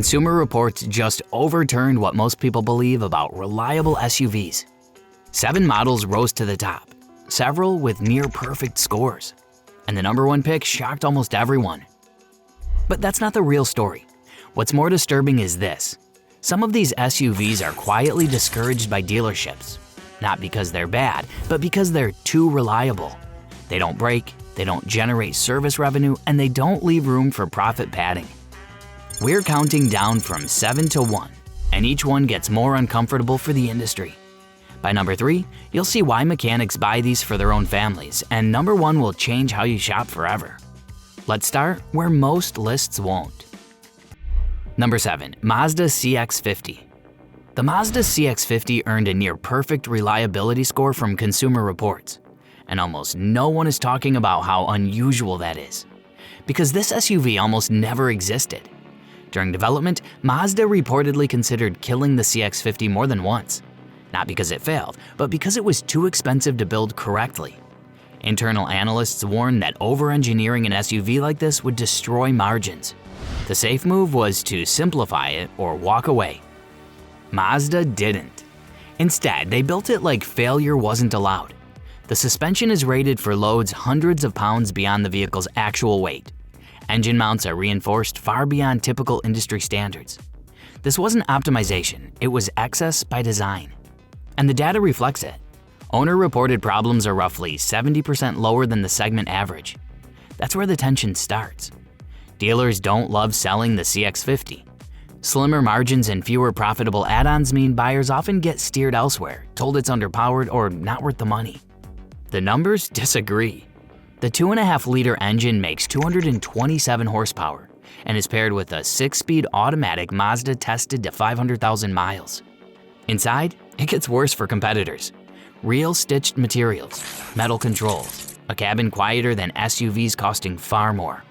Consumer Reports just overturned what most people believe about reliable SUVs. 7 models rose to the top, several with near-perfect scores. And the #1 pick shocked almost everyone. But that's not the real story. What's more disturbing is this. Some of these SUVs are quietly discouraged by dealerships. Not because they're bad, but because they're too reliable. They don't break, they don't generate service revenue, and they don't leave room for profit padding. We're counting down from 7 to 1, and each one gets more uncomfortable for the industry. By number 3, you'll see why mechanics buy these for their own families, and number 1 will change how you shop forever. Let's start where most lists won't. Number 7, Mazda CX-50. The Mazda CX-50 earned a near-perfect reliability score from Consumer Reports, and almost no one is talking about how unusual that is, because this SUV almost never existed. During development, Mazda reportedly considered killing the CX-50 more than once, not because it failed, but because it was too expensive to build correctly. Internal analysts warned that over-engineering an SUV like this would destroy margins. The safe move was to simplify it or walk away. Mazda didn't. Instead, they built it like failure wasn't allowed. The suspension is rated for loads hundreds of pounds beyond the vehicle's actual weight. Engine mounts are reinforced far beyond typical industry standards. This wasn't optimization, it was excess by design. And the data reflects it. Owner-reported problems are roughly 70% lower than the segment average. That's where the tension starts. Dealers don't love selling the CX-50. Slimmer margins and fewer profitable add-ons mean buyers often get steered elsewhere, told it's underpowered or not worth the money. The numbers disagree. The 2.5-liter engine makes 227 horsepower and is paired with a 6-speed automatic Mazda tested to 500,000 miles. Inside, it gets worse for competitors. Real stitched materials, metal controls, a cabin quieter than SUVs costing far more.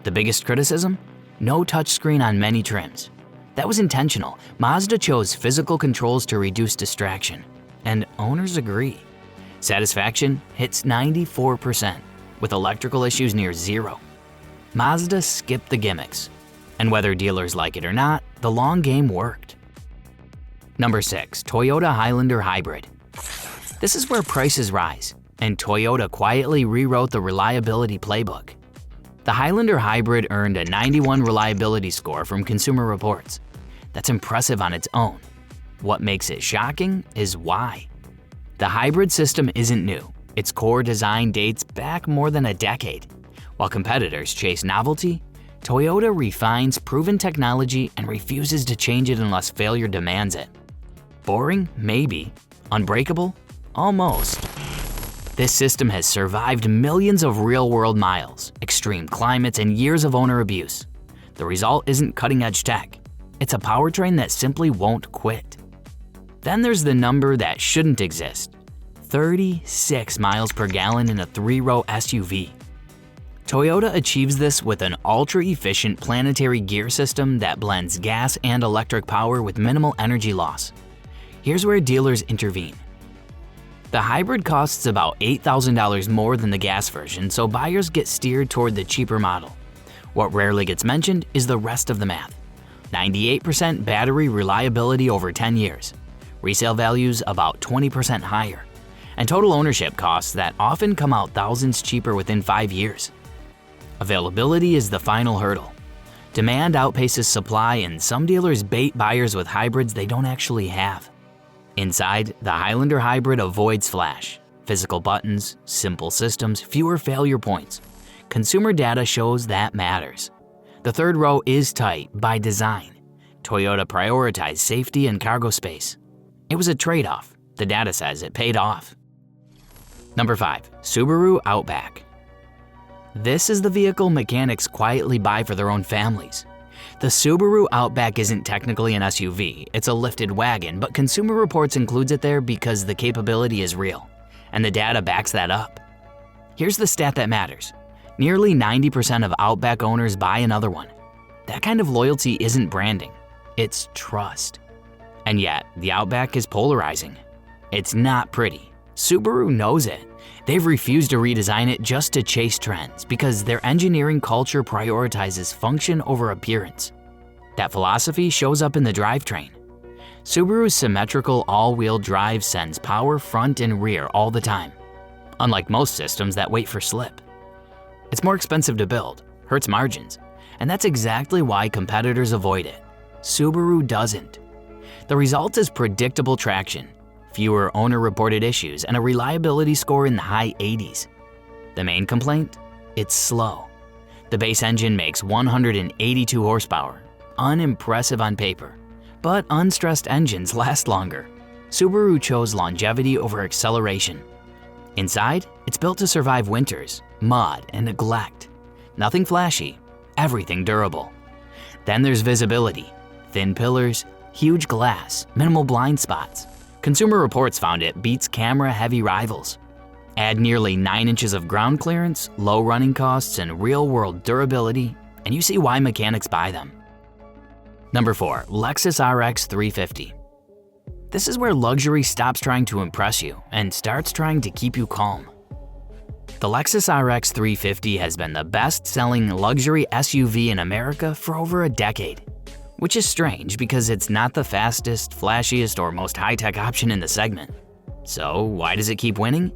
The biggest criticism? No touchscreen on many trims. That was intentional. Mazda chose physical controls to reduce distraction, and owners agree. Satisfaction hits 94%, with electrical issues near 0. Mazda skipped the gimmicks, and whether dealers like it or not, the long game worked. Number 6, Toyota Highlander Hybrid. This is where prices rise, and Toyota quietly rewrote the reliability playbook. The Highlander Hybrid earned a 91 reliability score from Consumer Reports. That's impressive on its own. What makes it shocking is why. The hybrid system isn't new. Its core design dates back more than a decade. While competitors chase novelty, Toyota refines proven technology and refuses to change it unless failure demands it. Boring? Maybe. Unbreakable? Almost. This system has survived millions of real-world miles, extreme climates, and years of owner abuse. The result isn't cutting-edge tech. It's a powertrain that simply won't quit. Then there's the number that shouldn't exist: 36 miles per gallon in a 3-row SUV. Toyota achieves this with an ultra-efficient planetary gear system that blends gas and electric power with minimal energy loss. Here's where dealers intervene. The hybrid costs about $8,000 more than the gas version, so buyers get steered toward the cheaper model. What rarely gets mentioned is the rest of the math. 98% battery reliability over 10 years, resale values about 20% higher, and total ownership costs that often come out thousands cheaper within 5 years. Availability is the final hurdle. Demand outpaces supply, and some dealers bait buyers with hybrids they don't actually have. Inside, the Highlander Hybrid avoids flash, physical buttons, simple systems, fewer failure points. Consumer data shows that matters. The third row is tight by design. Toyota prioritized safety and cargo space. It was a trade-off. The data says it paid off. Number 5, Subaru Outback. This is the vehicle mechanics quietly buy for their own families. The Subaru Outback isn't technically an SUV, it's a lifted wagon, but Consumer Reports includes it there because the capability is real, and the data backs that up. Here's the stat that matters. Nearly 90% of Outback owners buy another one. That kind of loyalty isn't branding, it's trust. And yet, the Outback is polarizing. It's not pretty. Subaru knows it. They've refused to redesign it just to chase trends because their engineering culture prioritizes function over appearance. That philosophy shows up in the drivetrain. Subaru's symmetrical all-wheel drive sends power front and rear all the time, unlike most systems that wait for slip. It's more expensive to build, hurts margins, and that's exactly why competitors avoid it. Subaru doesn't. The result is predictable traction, fewer owner-reported issues, and a reliability score in the high 80s. The main complaint? It's slow. The base engine makes 182 horsepower, unimpressive on paper, but unstressed engines last longer. Subaru chose longevity over acceleration. Inside, it's built to survive winters, mud, and neglect. Nothing flashy, everything durable. Then there's visibility. Thin pillars, huge glass, minimal blind spots. Consumer Reports found it beats camera-heavy rivals. Add nearly 9 inches of ground clearance, low running costs, and real-world durability, and you see why mechanics buy them. Number 4. Lexus RX 350. This is where luxury stops trying to impress you and starts trying to keep you calm. The Lexus RX 350 has been the best-selling luxury SUV in America for over a decade, which is strange because it's not the fastest, flashiest, or most high-tech option in the segment. So why does it keep winning?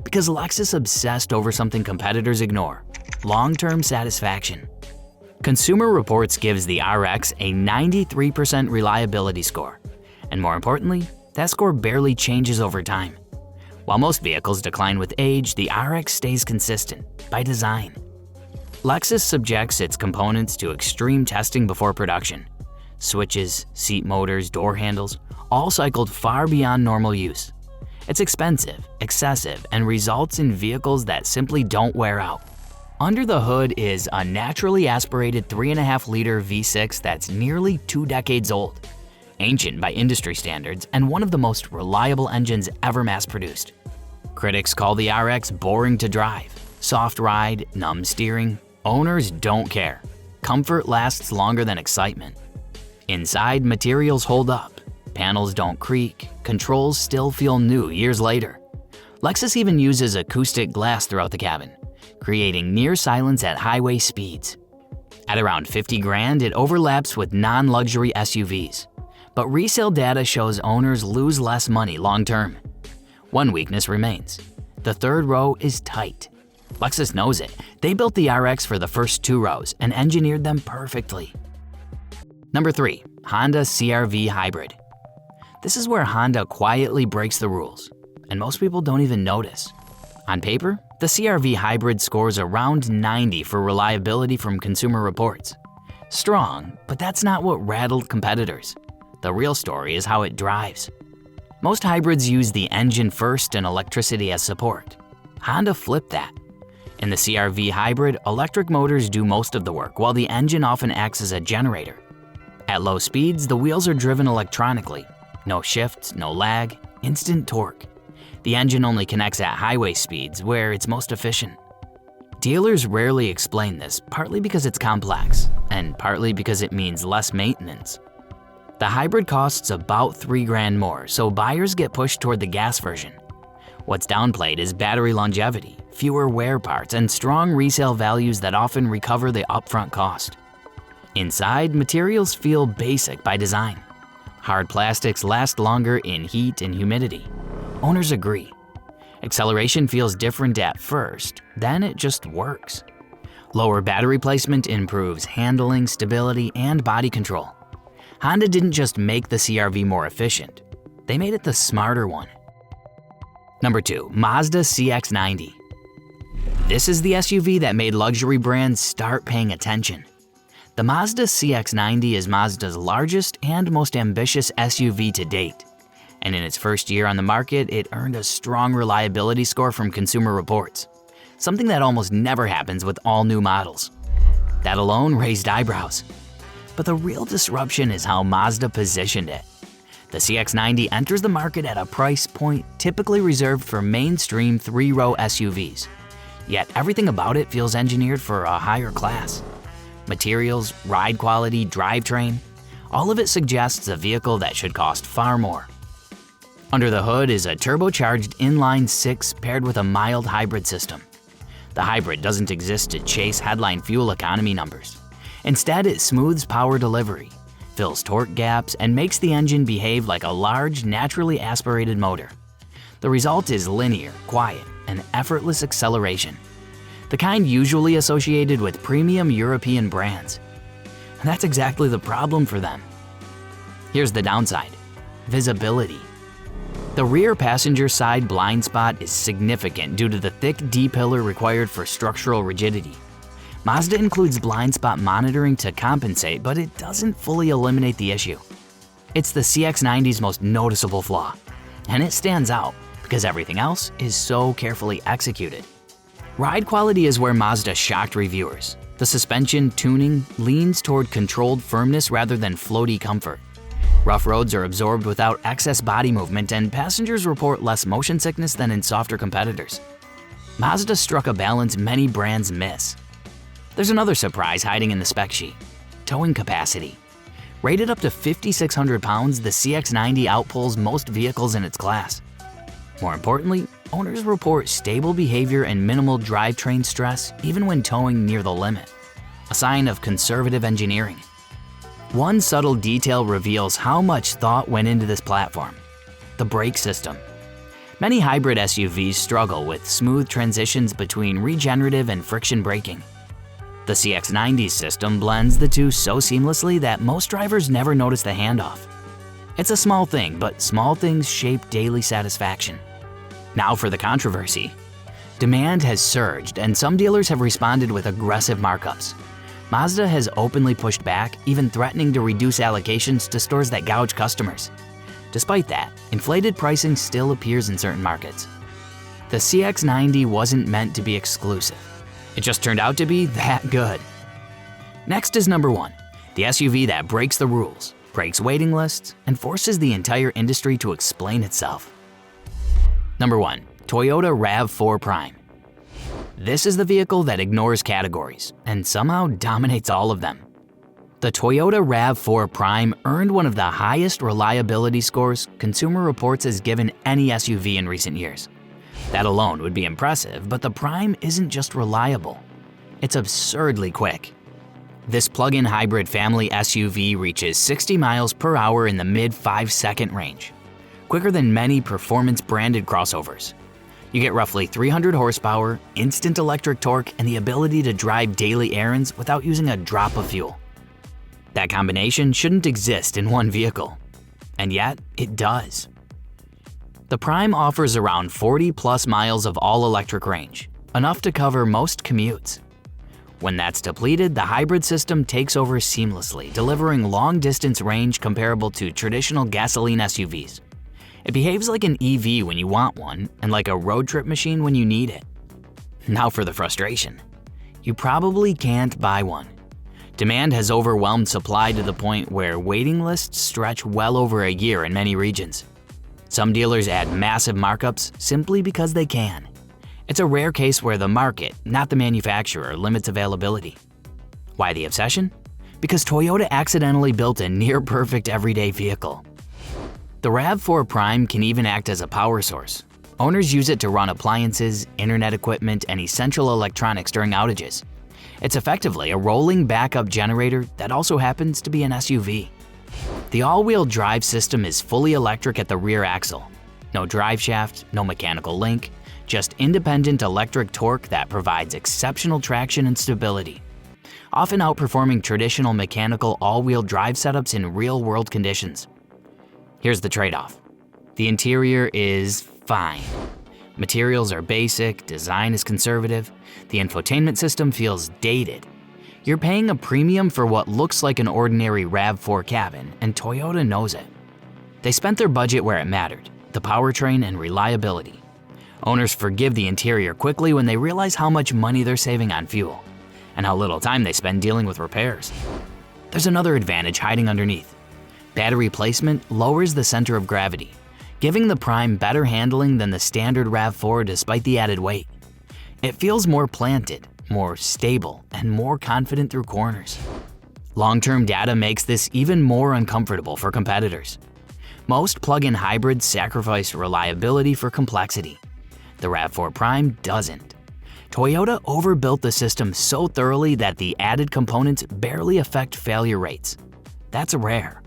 Because Lexus obsessed over something competitors ignore: long-term satisfaction. Consumer Reports gives the RX a 93% reliability score, and more importantly, that score barely changes over time. While most vehicles decline with age, the RX stays consistent by design. Lexus subjects its components to extreme testing before production. Switches, seat motors, door handles, all cycled far beyond normal use. It's expensive, excessive, and results in vehicles that simply don't wear out. Under the hood is a naturally aspirated 3.5-liter V6 that's nearly 2 decades old, ancient by industry standards, and one of the most reliable engines ever mass-produced. Critics call the RX boring to drive, soft ride, numb steering. Owners don't care. Comfort lasts longer than excitement. Inside, materials hold up. Panels don't creak. Controls still feel new years later. Lexus even uses acoustic glass throughout the cabin, creating near silence at highway speeds. At around $50,000, it overlaps with non-luxury SUVs. But resale data shows owners lose less money long-term. One weakness remains. The third row is tight. Lexus knows it. They built the RX for the first 2 rows and engineered them perfectly. Number 3. Honda CR-V Hybrid. This is where Honda quietly breaks the rules, and most people don't even notice. On paper, the CR-V Hybrid scores around 90 for reliability from Consumer Reports. Strong, but that's not what rattled competitors. The real story is how it drives. Most hybrids use the engine first and electricity as support. Honda flipped that. In the CR-V Hybrid, electric motors do most of the work, while the engine often acts as a generator. At low speeds, the wheels are driven electronically. No shift, no lag, instant torque. The engine only connects at highway speeds, where it's most efficient. Dealers rarely explain this, partly because it's complex, and partly because it means less maintenance. The hybrid costs about $3,000 more, so buyers get pushed toward the gas version. What's downplayed is battery longevity, fewer wear parts, and strong resale values that often recover the upfront cost. Inside, materials feel basic by design. Hard plastics last longer in heat and humidity. Owners agree. Acceleration feels different at first, then it just works. Lower battery placement improves handling, stability, and body control. Honda didn't just make the CR-V more efficient, they made it the smarter one. Number 2. Mazda CX-90. This is the SUV that made luxury brands start paying attention. The Mazda CX-90 is Mazda's largest and most ambitious SUV to date, and in its first year on the market, it earned a strong reliability score from Consumer Reports, something that almost never happens with all new models. That alone raised eyebrows. But the real disruption is how Mazda positioned it. The CX-90 enters the market at a price point typically reserved for mainstream 3-row SUVs, yet everything about it feels engineered for a higher class. Materials, ride quality, drivetrain, all of it suggests a vehicle that should cost far more. Under the hood is a turbocharged inline-6 paired with a mild hybrid system. The hybrid doesn't exist to chase headline fuel economy numbers. Instead, it smooths power delivery, fills torque gaps, and makes the engine behave like a large, naturally aspirated motor. The result is linear, quiet, and effortless acceleration, the kind usually associated with premium European brands. And that's exactly the problem for them. Here's the downside: visibility. The rear passenger side blind spot is significant due to the thick D-pillar required for structural rigidity. Mazda includes blind spot monitoring to compensate, but it doesn't fully eliminate the issue. It's the CX-90's most noticeable flaw, and it stands out because everything else is so carefully executed. Ride quality is where Mazda shocked reviewers. The suspension tuning leans toward controlled firmness rather than floaty comfort. Rough roads are absorbed without excess body movement, and passengers report less motion sickness than in softer competitors. Mazda struck a balance many brands miss. There's another surprise hiding in the spec sheet: towing capacity. Rated up to 5,600 pounds, the CX-90 outpulls most vehicles in its class. More importantly, owners report stable behavior and minimal drivetrain stress even when towing near the limit, a sign of conservative engineering. One subtle detail reveals how much thought went into this platform: the brake system. Many hybrid SUVs struggle with smooth transitions between regenerative and friction braking. The CX-90's system blends the two so seamlessly that most drivers never notice the handoff. It's a small thing, but small things shape daily satisfaction. Now for the controversy. Demand has surged, and some dealers have responded with aggressive markups. Mazda has openly pushed back, even threatening to reduce allocations to stores that gouge customers. Despite that, inflated pricing still appears in certain markets. The CX-90 wasn't meant to be exclusive. It just turned out to be that good. Next is number 1, the SUV that breaks the rules, breaks waiting lists, and forces the entire industry to explain itself. Number 1, Toyota RAV4 Prime. This is the vehicle that ignores categories and somehow dominates all of them. The Toyota RAV4 Prime earned one of the highest reliability scores Consumer Reports has given any SUV in recent years. That alone would be impressive, but the Prime isn't just reliable, it's absurdly quick. This plug-in hybrid family SUV reaches 60 miles per hour in the mid 5-second range, quicker than many performance-branded crossovers. You get roughly 300 horsepower, instant electric torque, and the ability to drive daily errands without using a drop of fuel. That combination shouldn't exist in one vehicle, and yet it does. The Prime offers around 40+ miles of all-electric range, enough to cover most commutes. When that's depleted, the hybrid system takes over seamlessly, delivering long-distance range comparable to traditional gasoline SUVs. It behaves like an EV when you want one, and like a road trip machine when you need it. Now for the frustration. You probably can't buy one. Demand has overwhelmed supply to the point where waiting lists stretch well over a year in many regions. Some dealers add massive markups simply because they can. It's a rare case where the market, not the manufacturer, limits availability. Why the obsession? Because Toyota accidentally built a near-perfect everyday vehicle. The RAV4 Prime can even act as a power source. Owners use it to run appliances, internet equipment, and essential electronics during outages. It's effectively a rolling backup generator that also happens to be an SUV. The all-wheel drive system is fully electric at the rear axle. No drive shaft, no mechanical link, just independent electric torque that provides exceptional traction and stability, often outperforming traditional mechanical all-wheel drive setups in real-world conditions. Here's the trade-off. The interior is fine. Materials are basic, design is conservative, the infotainment system feels dated. You're paying a premium for what looks like an ordinary RAV4 cabin, and Toyota knows it. They spent their budget where it mattered, the powertrain and reliability. Owners forgive the interior quickly when they realize how much money they're saving on fuel, and how little time they spend dealing with repairs. There's another advantage hiding underneath. Battery placement lowers the center of gravity, giving the Prime better handling than the standard RAV4 despite the added weight. It feels more planted, more stable, and more confident through corners. Long-term data makes this even more uncomfortable for competitors. Most plug-in hybrids sacrifice reliability for complexity. The RAV4 Prime doesn't. Toyota overbuilt the system so thoroughly that the added components barely affect failure rates. That's rare.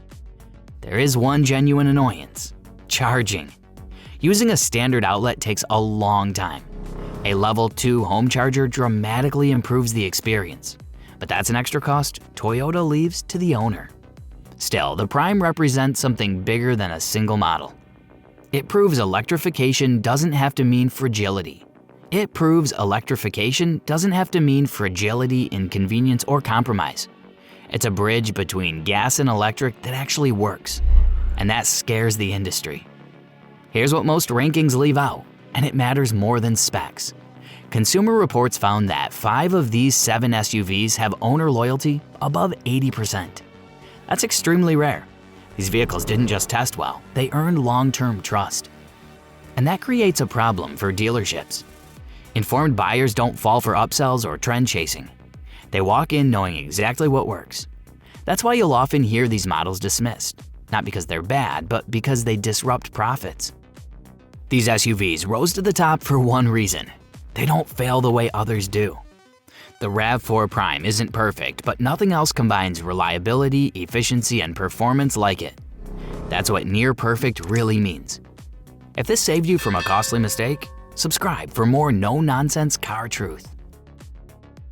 There is one genuine annoyance: charging. Using a standard outlet takes a long time. A level 2 home charger dramatically improves the experience, but that's an extra cost Toyota leaves to the owner. Still, the Prime represents something bigger than a single model. It proves electrification doesn't have to mean fragility. It proves electrification doesn't have to mean fragility, inconvenience, or compromise. It's a bridge between gas and electric that actually works, and that scares the industry. Here's what most rankings leave out, and it matters more than specs. Consumer Reports found that 5 of these 7 SUVs have owner loyalty above 80%. That's extremely rare. These vehicles didn't just test well, they earned long-term trust. And that creates a problem for dealerships. Informed buyers don't fall for upsells or trend chasing. They walk in knowing exactly what works. That's why you'll often hear these models dismissed, not because they're bad, but because they disrupt profits. These SUVs rose to the top for one reason: they don't fail the way others do. The RAV4 Prime isn't perfect, but nothing else combines reliability, efficiency, and performance like it. That's what near perfect really means. If this saved you from a costly mistake, subscribe for more no-nonsense car truth.